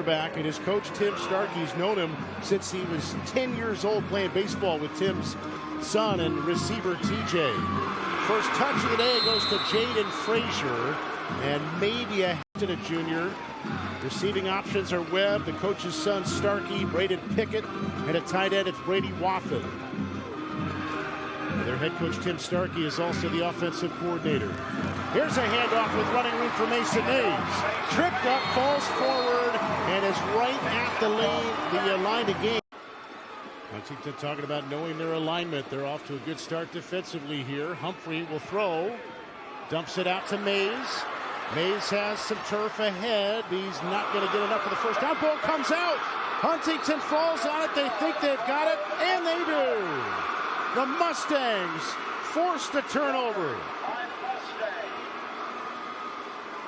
Back, and his coach Tim Starkey's known him since he was 10 years old playing baseball with Tim's son and receiver TJ. First touch of the day goes to Jaden Frazier, and maybe a junior. Receiving options are Webb, the coach's son Starkey, Braden Pickett, and at tight end it's Brady Waffen. Their head coach Tim Starkey is also the offensive coordinator. Here's a handoff with running room for Mason Mays. Tripped up, falls forward, and is right at the line of game. Huntingdon talking about knowing their alignment. They're off to a good start defensively here. Humphrey will throw. Dumps it out to Mays. Mays has some turf ahead. He's not going to get enough for the first down. Ball comes out. Huntingdon falls on it. They think they've got it, and they do. The Mustangs forced the turnover.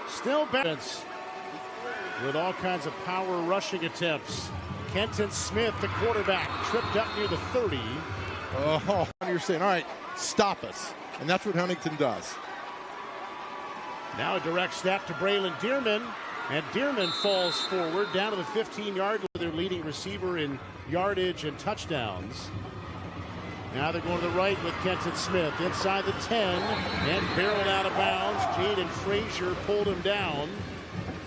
Still balance with all kinds of power rushing attempts. Kenton Smith, the quarterback, tripped up near the 30. Oh, you're saying, all right, stop us. And that's what Huntingdon does. Now a direct snap to Braylon Dearman, and Dearman falls forward down to the 15-yard line. Their leading receiver in yardage and touchdowns. Now they're going to the right with Kenton Smith inside the 10 and barreled out of bounds. Jaden Frazier pulled him down.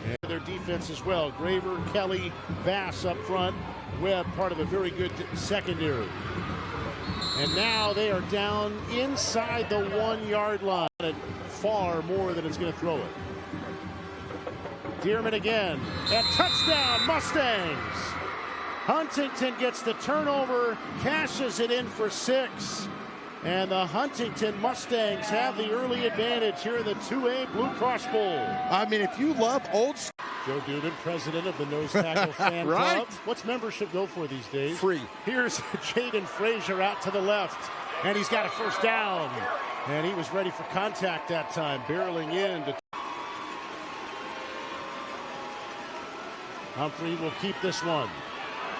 And their defense as well. Graver, Kelly, Bass up front. Webb part of a very good secondary. And now they are down inside the 1-yard line. Far more than it's going to throw it. Dearman again. And touchdown, Mustangs! Huntingdon gets the turnover, cashes it in for 6. And the Huntingdon Mustangs have the early advantage here in the 2A Blue Cross Bowl. I mean, if you love old school. Joe Dubin, president of the Nose Tackle Fan Right? Club. What's membership go for these days? Free. Here's Jaden Frazier out to the left, and he's got a first down. And he was ready for contact that time, barreling in. Humphrey will keep this one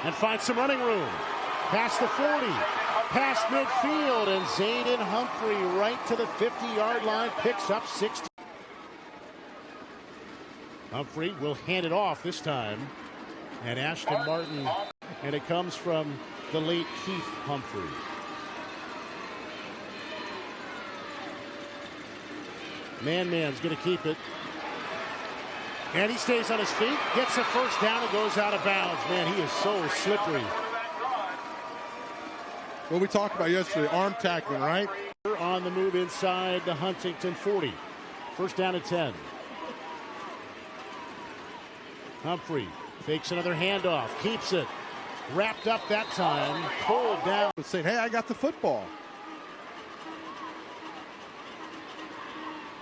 and find some running room. Past the 40, past midfield, and Zayden Humphrey right to the 50-yard line, picks up 60. Humphrey will hand it off this time, and Ashton Martin, and it comes from the late Keith Humphrey. Man's going to keep it. And he stays on his feet, gets a first down, and goes out of bounds. Man, he is so slippery. What we talked about yesterday, arm tackling, right? On the move inside the Huntingdon 40. First down at 10. Humphrey fakes another handoff, keeps it. Wrapped up that time, pulled down. Saying, hey, I got the football.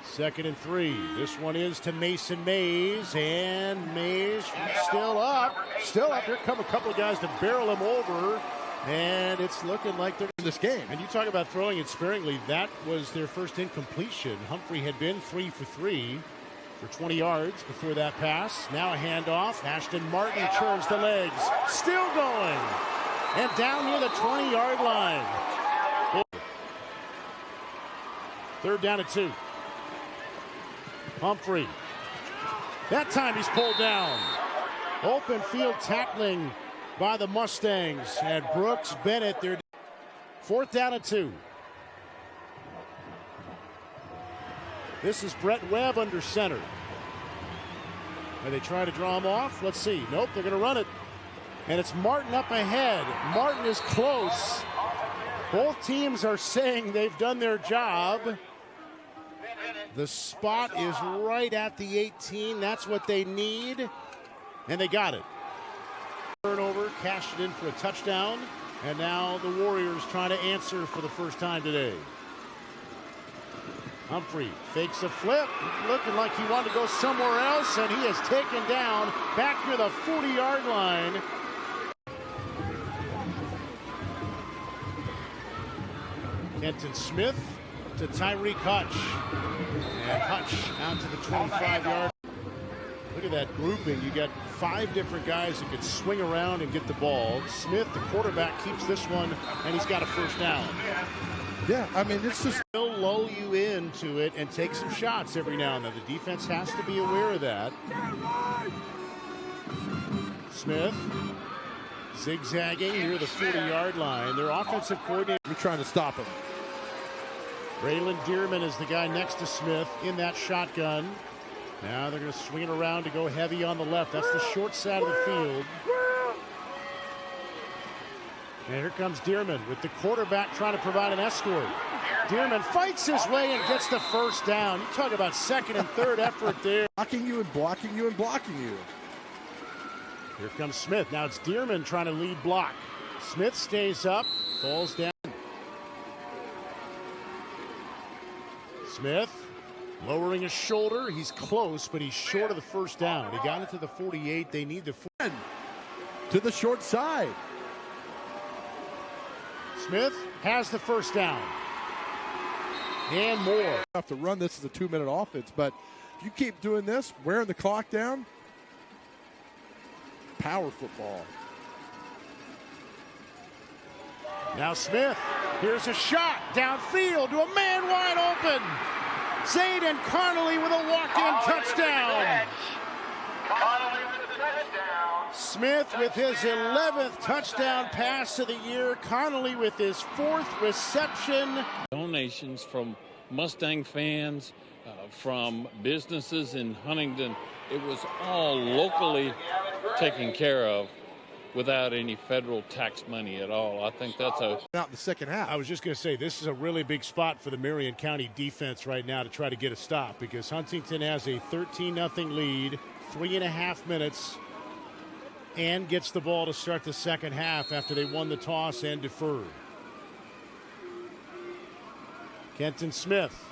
2nd and 3. This one is to Mason Mays, and Mays still up. Here come a couple of guys to barrel him over, and it's looking like they're in this game. And you talk about throwing it sparingly. That was their first incompletion. Humphrey had been 3 for 3 for 20 yards before that pass. Now a handoff. Ashton Martin turns the legs, still going, and down near the 20-yard line. 3rd down at 2. Humphrey. That time he's pulled down. Open field tackling by the Mustangs. And Brooks Bennett, they're 4th down and 2. This is Brett Webb under center. Are they trying to draw him off? Let's see. Nope, they're going to run it. And it's Martin up ahead. Martin is close. Both teams are saying they've done their job. The spot is right at the 18. That's what they need. And they got it. Turnover, cashed it in for a touchdown. And now the Warriors trying to answer for the first time today. Humphrey fakes a flip, looking like he wanted to go somewhere else, and he is taken down back near the 40-yard line. Kenton Smith to Tyreek Hutch. And Hutch out to the 25-yard. Look at that grouping. You got 5 different guys that could swing around and get the ball. Smith, the quarterback, keeps this one, and he's got a first down. Yeah, I mean, it's just... They'll lull you into it and take some shots every now and then. The defense has to be aware of that. Smith zigzagging near the 40-yard line. Their offensive coordinator. We're trying to stop him. Braylon Dearman is the guy next to Smith in that shotgun. Now they're going to swing it around to go heavy on the left. That's the short side of the field. And here comes Dearman with the quarterback trying to provide an escort. Dearman fights his way and gets the first down. You talk about second and third effort there. Blocking you and blocking you and blocking you. Here comes Smith. Now it's Dearman trying to lead block. Smith stays up, falls down. Smith lowering his shoulder. He's close, but he's short of the first down. He got it to the 48. They need the to the short side. Smith has the first down. And more. Have to run this as a 2-minute offense, but if you keep doing this, wearing the clock down, power football. Now Smith, here's a shot downfield to a man wide open. Zayden Connolly with a walk-in touchdown. Smith with his 11th touchdown pass of the year. Connolly with his 4th reception. Donations from Mustang fans, from businesses in Huntingdon. It was all locally taken care of without any federal tax money at all. I think that's out in the second half. I was just going to say, this is a really big spot for the Marion County defense right now to try to get a stop, because Huntingdon has a 13-0 lead, 3.5 minutes, and gets the ball to start the second half after they won the toss and deferred. Kenton Smith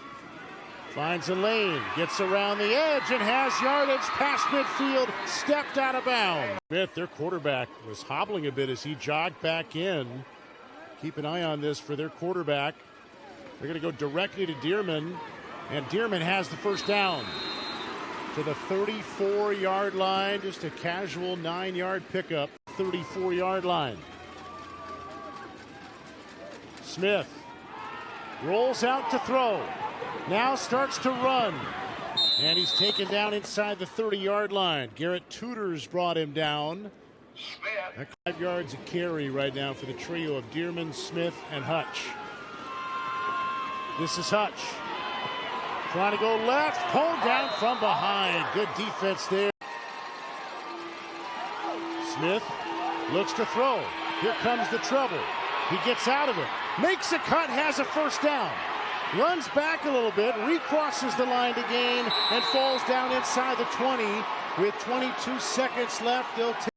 finds a lane, gets around the edge, and has yardage past midfield, stepped out of bounds. Smith, their quarterback, was hobbling a bit as he jogged back in. Keep an eye on this for their quarterback. They're going to go directly to Dearman, and Dearman has the first down to the 34-yard line. Just a casual 9-yard pickup, 34-yard line. Smith rolls out to throw. Now starts to run. And he's taken down inside the 30-yard line. Garrett Tudors brought him down. 5 yards a carry right now for the trio of Dearman, Smith, and Hutch. This is Hutch. Trying to go left, pulled down from behind. Good defense there. Smith looks to throw. Here comes the trouble. He gets out of it. Makes a cut, has a first down. Runs back a little bit, recrosses the line to gain, and falls down inside the 20 with 22 seconds left. They'll take.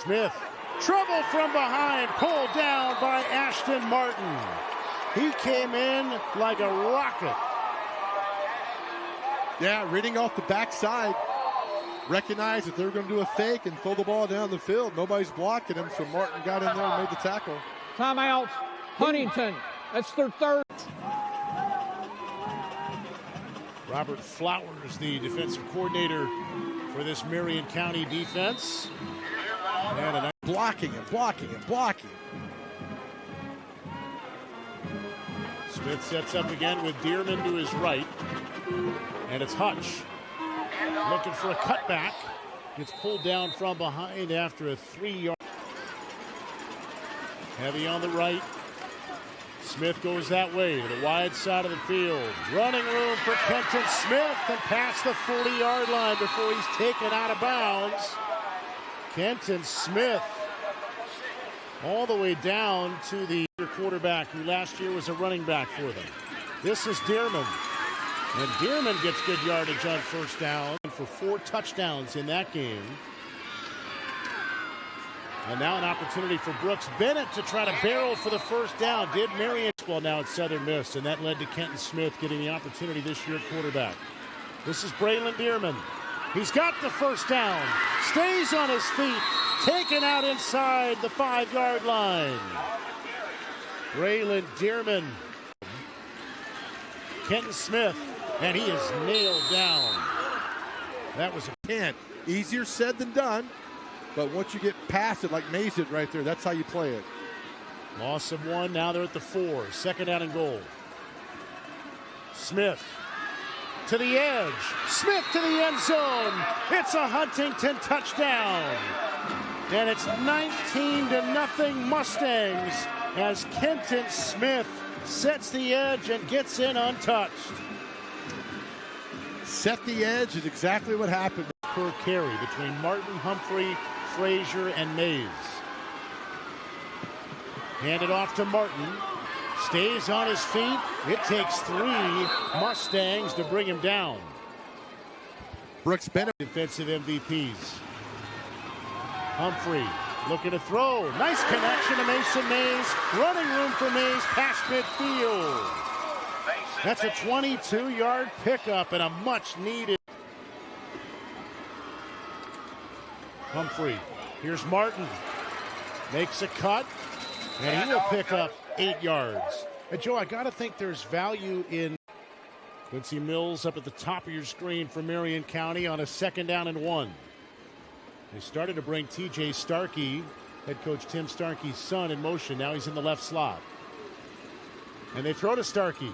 Smith, trouble from behind, pulled down by Ashton Martin. He came in like a rocket. Yeah, reading off the backside. Recognized that they were going to do a fake and throw the ball down the field. Nobody's blocking him, so Martin got in there and made the tackle. Timeout, Huntingdon. That's their third. Robert Flowers, the defensive coordinator for this Marion County defense. And blocking and blocking and blocking. Smith sets up again with Dearman to his right. And it's Hutch looking for a cutback. Gets pulled down from behind after a 3-yard. Heavy on the right. Smith goes that way to the wide side of the field. Running room for Kenton Smith, and past the 40-yard line before he's taken out of bounds. Kenton Smith all the way down to the quarterback who last year was a running back for them. This is Dearman. And Dearman gets good yardage on first down for 4 touchdowns in that game. And now an opportunity for Brooks Bennett to try to barrel for the first down. Did Marion? Well, now it's Southern Miss, and that led to Kenton Smith getting the opportunity this year at quarterback. This is Braylon Dearman. He's got the first down. Stays on his feet. Taken out inside the 5-yard line. Braylon Dearman. Kenton Smith, and he is nailed down. That was a 10. Easier said than done. But once you get past it, like Mays did right there, that's how you play it. Loss of 1. Now they're at the 4. Second down and goal. Smith to the edge. Smith to the end zone. It's a Huntington touchdown. And it's 19-0 Mustangs as Kenton Smith sets the edge and gets in untouched. Set the edge is exactly what happened. Per carry between Martin, Humphrey, Frazier, and Mays. Handed off to Martin. Stays on his feet. It takes 3 Mustangs to bring him down. Brooks Bennett. Defensive MVPs. Humphrey looking to throw. Nice connection to Mason Mays. Running room for Mays past midfield. That's a 22-yard pickup and a much-needed. Humphrey. Here's Martin. Makes a cut. And he will pick up 8 yards. And Joe, I got to think there's value in Quincy Mills up at the top of your screen for Marion County on a 2nd down and 1. They started to bring TJ Starkey, head coach Tim Starkey's son, in motion. Now he's in the left slot. And they throw to Starkey.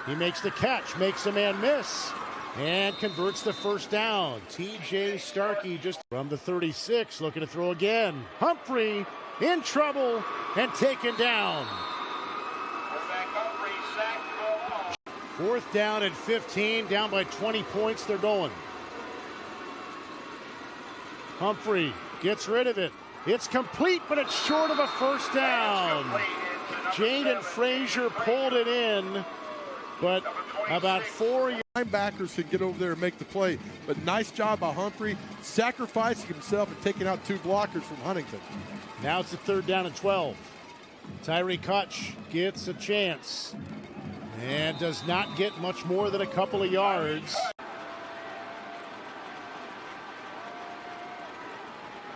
He makes the catch, makes a man miss, and converts the 1st down. TJ Starkey just from the 36, looking to throw again. Humphrey in trouble and taken down. 4th down and 15, down by 20 points. They're going. Humphrey gets rid of it. It's complete, but it's short of a 1st down. Jaden Frazier pulled it in, but about 4 linebackers can get over there and make the play. But nice job by Humphrey, sacrificing himself and taking out 2 blockers from Huntingdon. Now it's the 3rd down and 12. Tyree Kutch gets a chance and does not get much more than a couple of yards.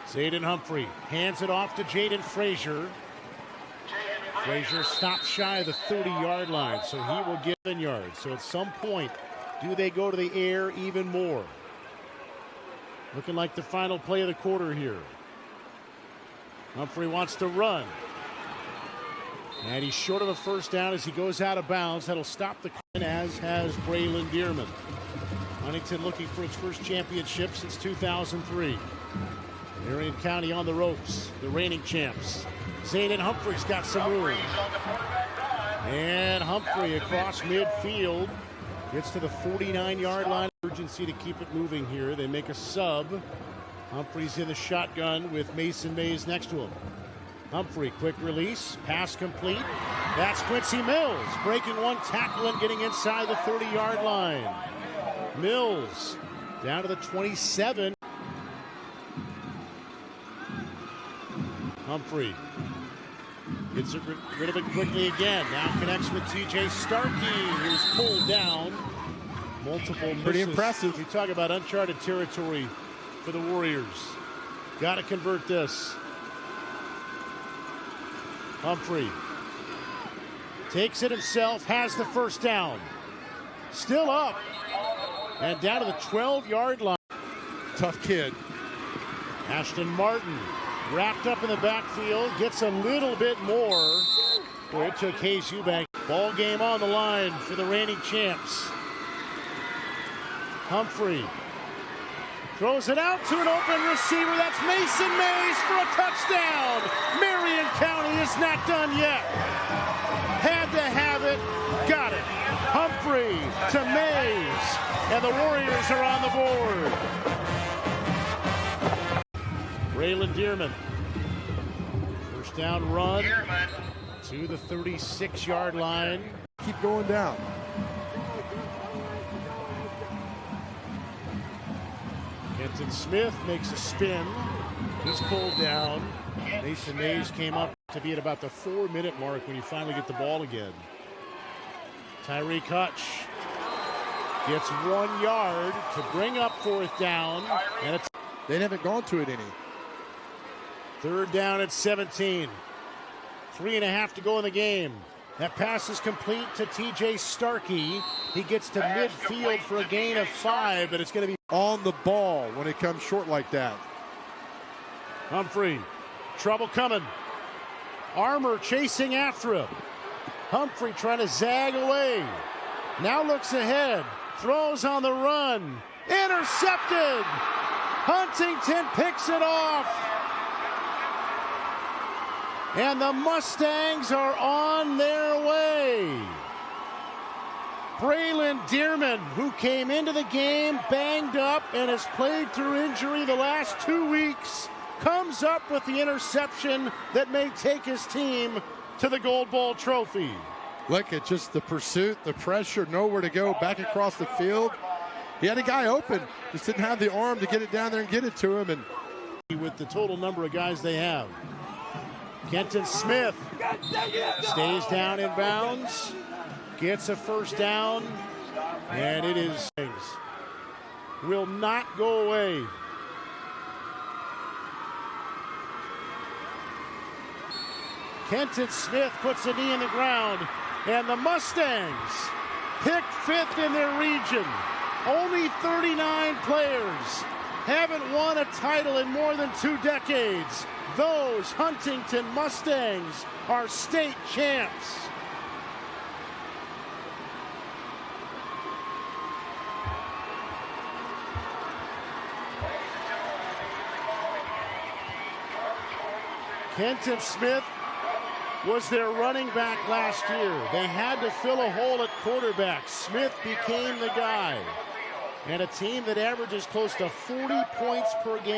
Zayden Humphrey hands it off to Jaden Frazier. Frazier stops shy of the 30-yard line, so he will get 7 yards. So at some point, do they go to the air even more? Looking like the final play of the quarter here. Humphrey wants to run. And he's short of a 1st down as he goes out of bounds. That'll stop the clock, as has Braylon Dearman. Huntington looking for its first championship since 2003. Marion County on the ropes, the reigning champs. Zayden Humphrey's got some room. And Humphrey across midfield gets to the 49-yard line. Urgency to keep it moving here. They make a sub. Humphrey's in the shotgun with Mason Mays next to him. Humphrey, quick release, pass complete. That's Quincy Mills breaking 1 tackle and getting inside the 30-yard line. Mills down to the 27. Humphrey gets rid of it quickly again. Now connects with TJ Starkey, who's pulled down. Multiple misses. Pretty impressive. You talk about uncharted territory for the Warriors. Got to convert this. Humphrey takes it himself, has the 1st down. Still up and down to the 12-yard line. Tough kid. Ashton Martin wrapped up in the backfield, gets a little bit more. Boy, it took Hayes Eubank. Ball game on the line for the reigning champs. Humphrey throws it out to an open receiver. That's Mason Mays for a touchdown. Marion County is not done yet. Had to have it, got it. Humphrey to Mays, and the Warriors are on the board. Braylon Dearman. 1st down run to the 36-yard line. Keep going down. Kenton Smith makes a spin. He's pulled down. Mason Mays came up to be at about the 4-minute mark when you finally get the ball again. Tyree Kutch gets 1 yard to bring up 4th down. And it's They haven't gone to it any. 3rd down at 17. 3.5 to go in the game. That pass is complete to TJ Starkey. He gets to midfield for a gain of 5, but it's going to be On the ball when it comes short like that. Humphrey. Trouble coming. Armour chasing after him. Humphrey trying to zag away. Now looks ahead. throws on the run. Intercepted. Huntingdon picks it off. And the Mustangs are on their way. Braylon Dearman, who came into the game banged up and has played through injury the last 2 weeks, comes up with the interception that may take his team to the Gold Bowl trophy. Look at just the pursuit, the pressure, nowhere to go, back across the field. He had a guy open, just didn't have the arm to get it down there and get it to him. And with the total number of guys they have. Kenton Smith stays down in bounds. Gets a first down, and it is will not go away. Kenton Smith puts a knee in the ground, and the Mustangs picked 5th in their region. Only 39 players haven't won a title in more than 2 decades. Those Huntingdon Mustangs are state champs. Kenton Smith was their running back last year. They had to fill a hole at quarterback. Smith became the guy. And a team that averages close to 40 points per game.